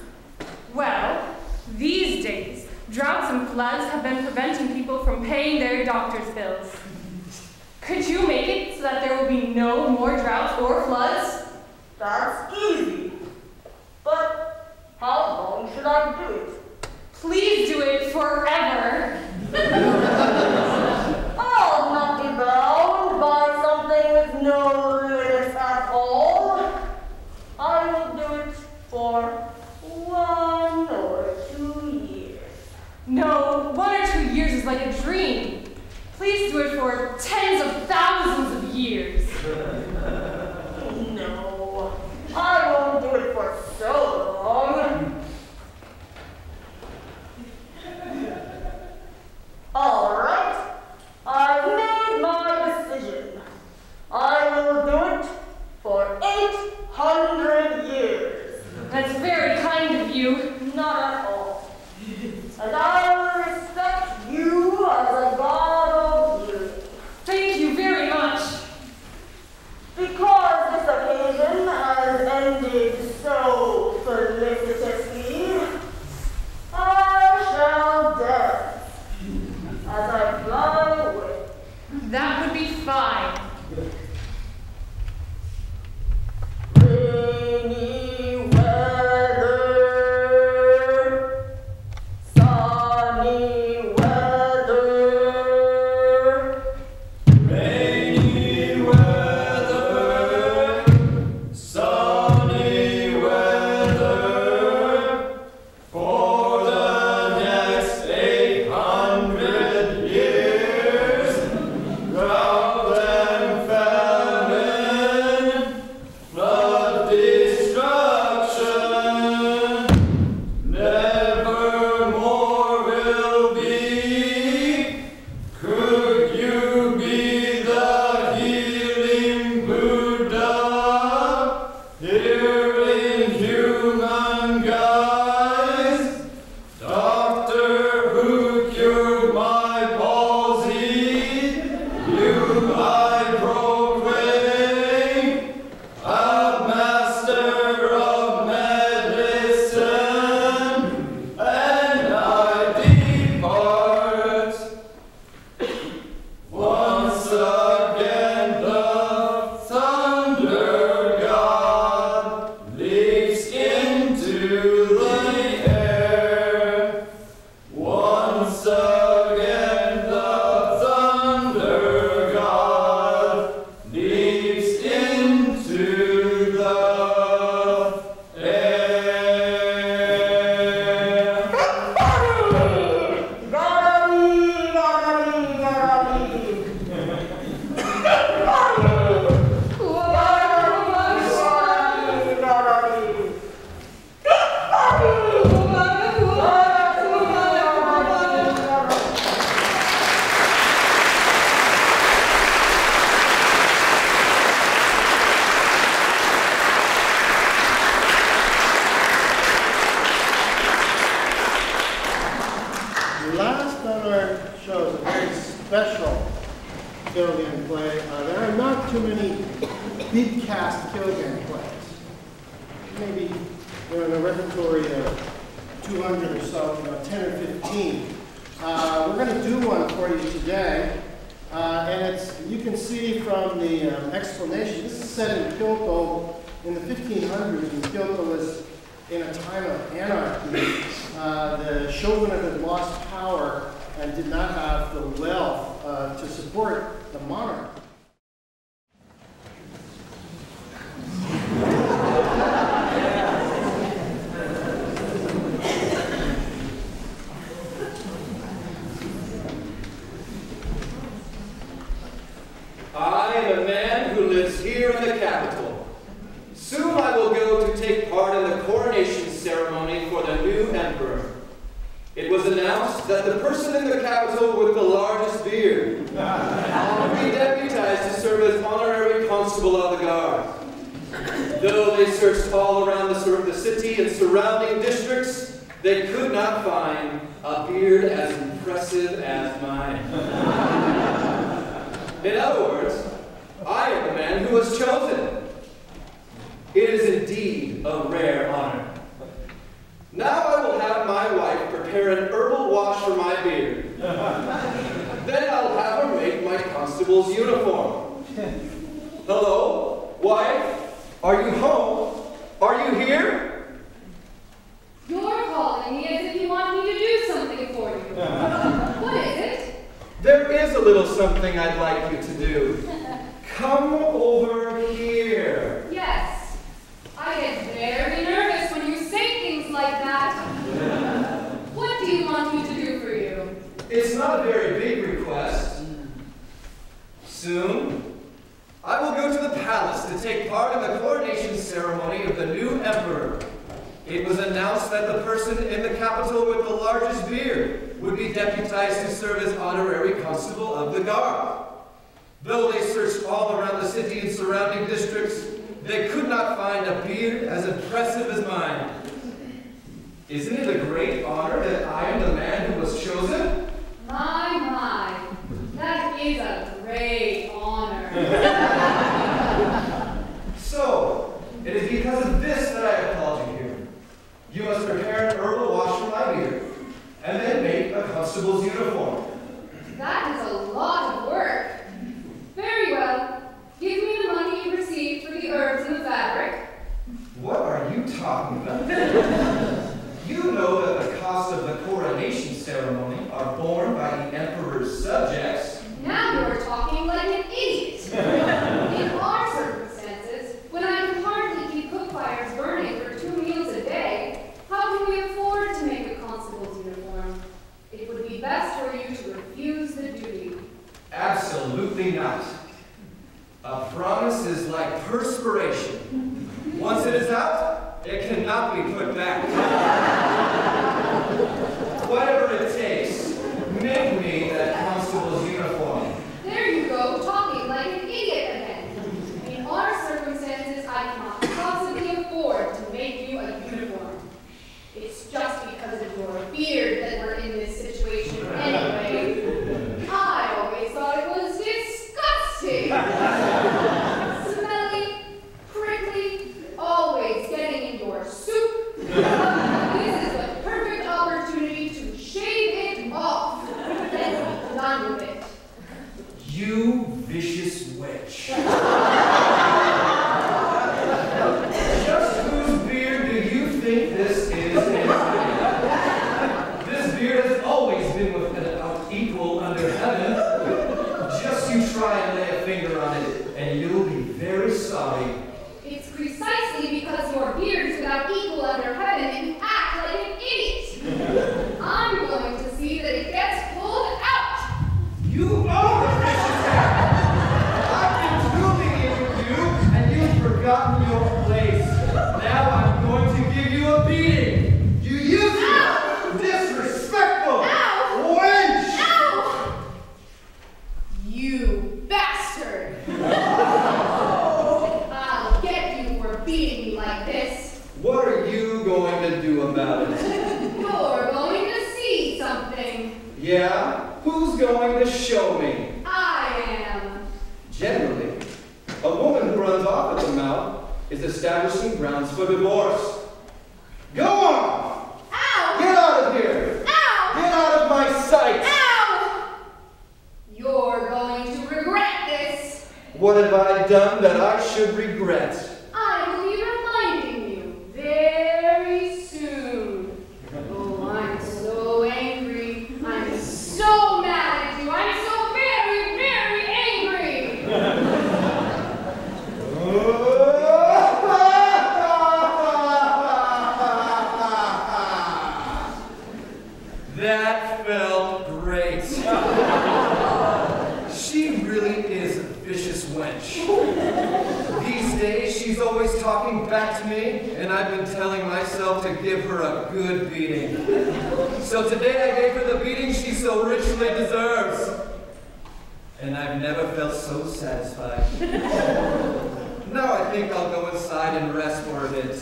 Well, these days, droughts and floods have been preventing people from paying their doctor's bills. Could you make it so that there will be no more droughts or floods? That's easy. But how long should I do it? Please do it forever. I'll not be bound by something with no limits at all. I will do it for 1 or 2 years. No, 1 or 2 years is like a dream. Please do it for tens of thousands of years. No, I won't do it for so long. too many big cast kilogram plays. Maybe in a repertory of 200 or so, 10 or 15. We're going to do one for you today. And you can see from the explanation, this is set in Kyoto in the 1500s, when Kyoto was in a time of anarchy. The shogunate had lost power and did not have the wealth to support the monarch. I am a man who lives here in the capital. Soon I will go to take part in the coronation ceremony for the new emperor. It was announced that the person in the capital with the largest beard will be deputized to serve as honorary constable of the guard. Though they searched all around the city and surrounding districts, they could not find a beard as impressive as mine. In other words, I am the man who was chosen. It is indeed a rare honor. Now I will have my wife prepare an herbal wash for my beard. Then I'll have her make my constable's uniform. Hello, wife? Are you home? Are you here? You're calling me as if you want me to do something for you. What is it? There is a little something I'd like you to do. Come over here. Yes. I get very nervous when you say things like that. What do you want me to do for you? It's not a very big request. Soon, I will go to the palace to take part in the coronation ceremony of the new emperor. It was announced that the person in the capital with the largest beard would be deputized to serve as honorary constable of the guard. Though they searched all around the city and surrounding districts, they could not find a beard as impressive as mine. Isn't it a great honor that I am the man who was chosen? My, that is a great honor. So, it is because of this that I have called you here. You must prepare an herbal wash for my beard, and then make a constable's uniform. That is a lot of work. Very well. Give me the money you received for the herbs and the fabric. What are you talking about? You know that the cost of the coronation ceremony are borne by the emperor's subjects. Now you're talking like an idiot. In our circumstances, when I can hardly keep cook fires burning for 2 meals a day, how can we afford to make a constable's uniform? It would be best for you to refuse the duty. Absolutely not. A promise is like perspiration. Once it is out, it cannot be put back. Whatever it takes, make me that constable's uniform. There you go, talking like an idiot again. In our circumstances, I cannot possibly afford to make you a uniform. It's just because of your beard that we're in this situation anyway. I always thought it was disgusting. Smelly, prickly, always getting in your soup. This is the perfect opportunity to shave it off and be done with it. You vicious witch. Just whose beard do you think this is anyway? This beard has always been without equal under heaven. Just you try and lay a finger on it, and you'll be very sorry. It's precisely because your beard is without equal under heaven that you act like an idiot. I'm going to see that it gets pulled out. You are a vicious cat! I've been tuning in with you, and you've forgotten your place. Now I'm going to give you a beating. You useless, disrespectful, wench! Ow! You bastard! I'll get you for beating me like this. What are you going to do about it? You're going to see something. Yeah? Who's going to show me? I am. Generally, runs off at the mouth is establishing grounds for divorce. Go on! Ow! Get out of here! Ow! Get out of my sight! Ow! You're going to regret this. What have I done that I should regret? I will be reminding you very soon. Oh, I'm so angry. I'm so mad at you. I'm so very, very angry. That felt great. She really is a vicious wench. These days, she's always talking back to me, and I've been telling myself to give her a good beating. So today I gave her the beating she so richly deserves. And I've never felt so satisfied. Now I think I'll go inside and rest for a bit.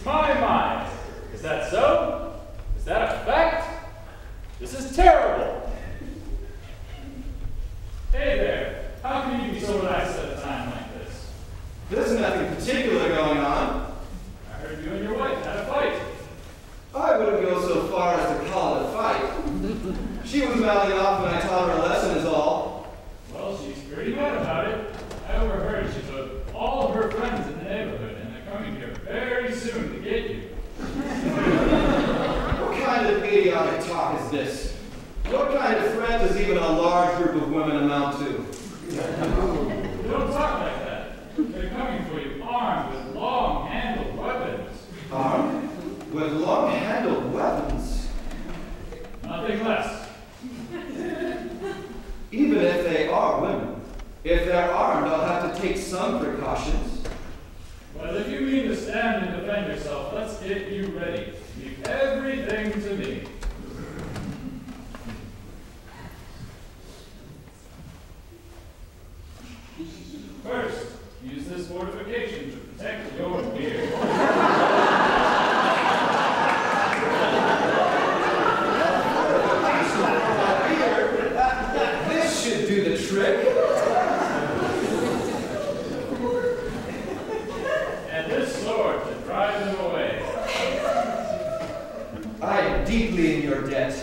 My, is that so? Is that a fact? This is terrible. Hey there, how can you be so relaxed at a time like this? There's nothing particular going on. I heard you and your wife had a fight. I wouldn't go so far as to call it a fight. She was mouthing off when I taught her a lesson is all. Well, she's pretty mad about it. I overheard she took all of her friends in the neighborhood, and they're coming here very soon to get you. What kind of idiotic talk is this? What kind of friend does even a large group of women amount to? Don't talk like that. They're coming for you armed with long-handled weapons. Armed? With long-handled weapons? Nothing less. Even if they are women. If they're armed, I'll have to take some precautions. Well, if you mean to stand and defend yourself, let's get you ready. Leave everything to me. First, use this fortification to protect your beard. This should do the trick. And this sword to drive them away. I am deeply in your debt.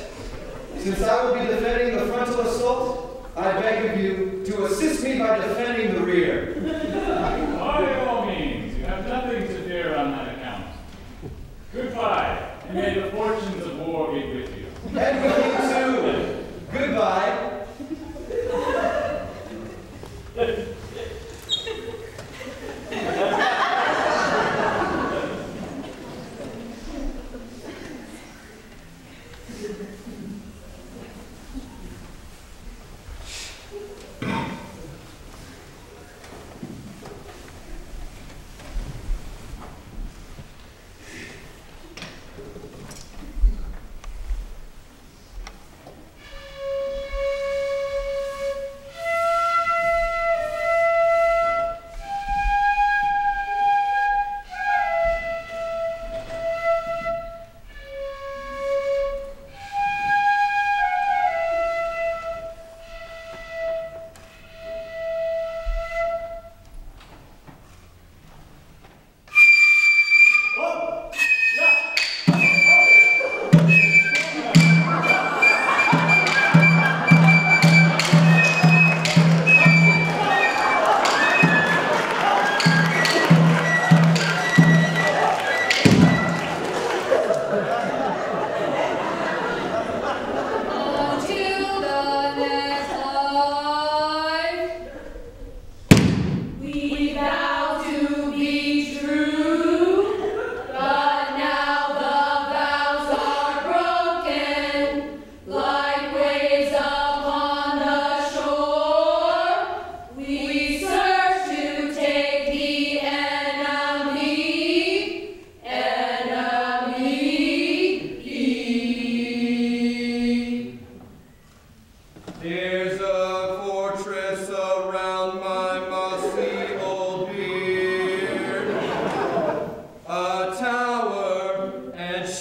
Since I will be defending the frontal assault, I beg of you to assist me by defending the rear. By all means, you have nothing to fear on that account. Goodbye, and may the fortunes of war be with you. And with you too. Goodbye.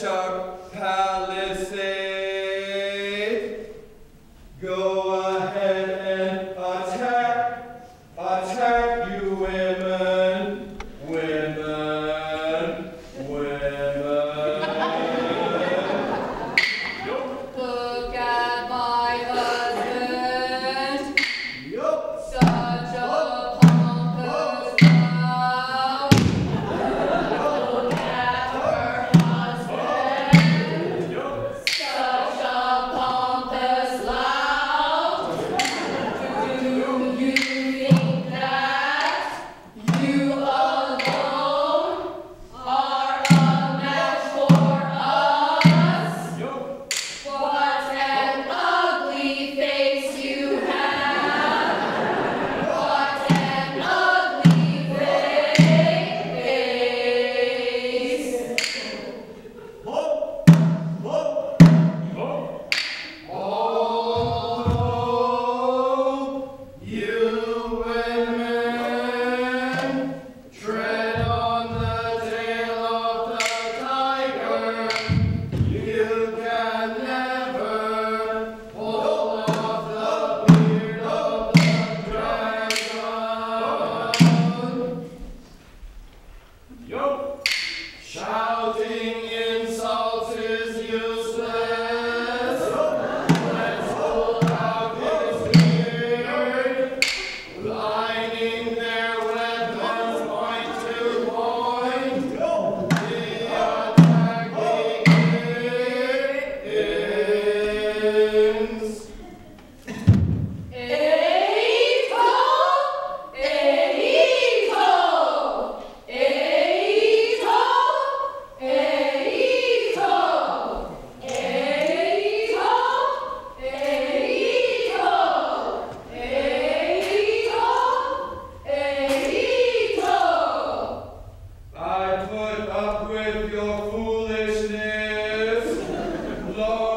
sharp palisade. Lord.